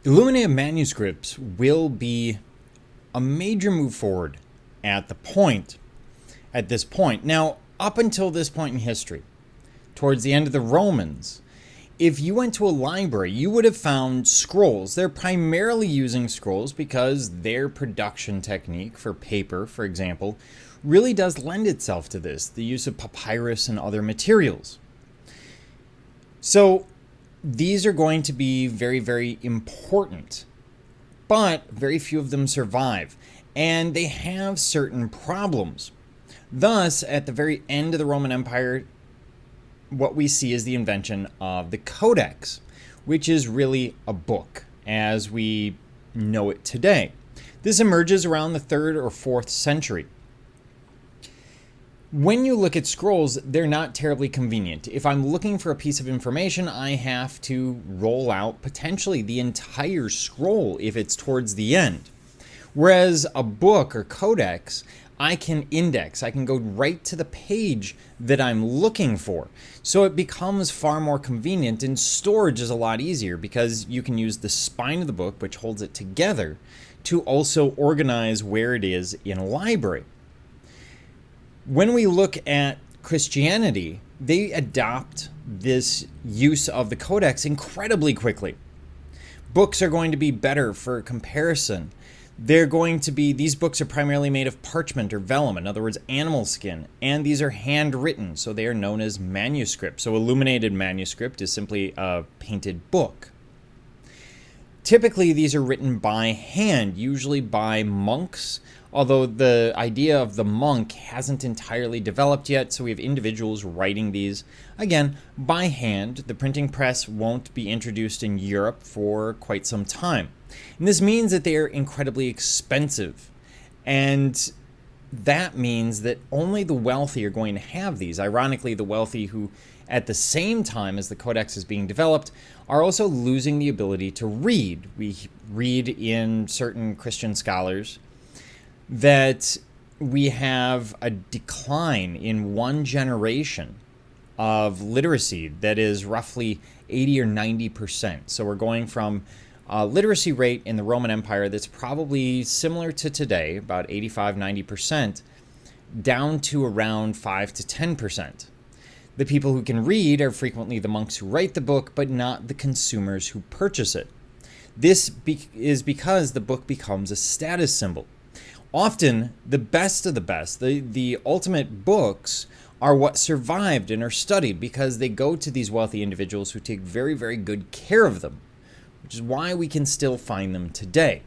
Illuminated manuscripts will be a major move forward at this point. Now, up until this point in history, towards the end of the Romans, if you went to a library, you would have found scrolls. They're primarily using scrolls because their production technique for paper, for example, really does lend itself to this, the use of papyrus and other materials. So these are going to be very, very important, but very few of them survive, and they have certain problems. Thus, at the very end of the Roman Empire, what we see is the invention of the Codex, which is really a book as we know it today. This emerges around the 3rd or 4th century. When you look at scrolls, they're not terribly convenient. If I'm looking for a piece of information, I have to roll out potentially the entire scroll if it's towards the end. Whereas a book or codex, I can index. I can go right to the page that I'm looking for. So it becomes far more convenient, and storage is a lot easier because you can use the spine of the book, which holds it together, to also organize where it is in a library. When we look at Christianity, they adopt this use of the codex incredibly quickly. Books are going to be better for comparison. These books are primarily made of parchment or vellum, in other words, animal skin, and these are handwritten, so they are known as manuscripts. So illuminated manuscript is simply a painted book. Typically, these are written by hand, usually by monks, although the idea of the monk hasn't entirely developed yet, so we have individuals writing these, again, by hand. The printing press won't be introduced in Europe for quite some time. And this means that they are incredibly expensive, and that means that only the wealthy are going to have these. Ironically, the wealthy who, at the same time as the codex is being developed, are also losing the ability to read. We read in certain Christian scholars that we have a decline in one generation of literacy that is roughly 80 or 90%. So we're going from a literacy rate in the Roman Empire that's probably similar to today, about 85-90%, down to around 5 to 10%. The people who can read are frequently the monks who write the book, but not the consumers who purchase it. This is because the book becomes a status symbol. Often, the best of the best, the ultimate books, are what survived and are studied because they go to these wealthy individuals who take very, very good care of them, which is why we can still find them today.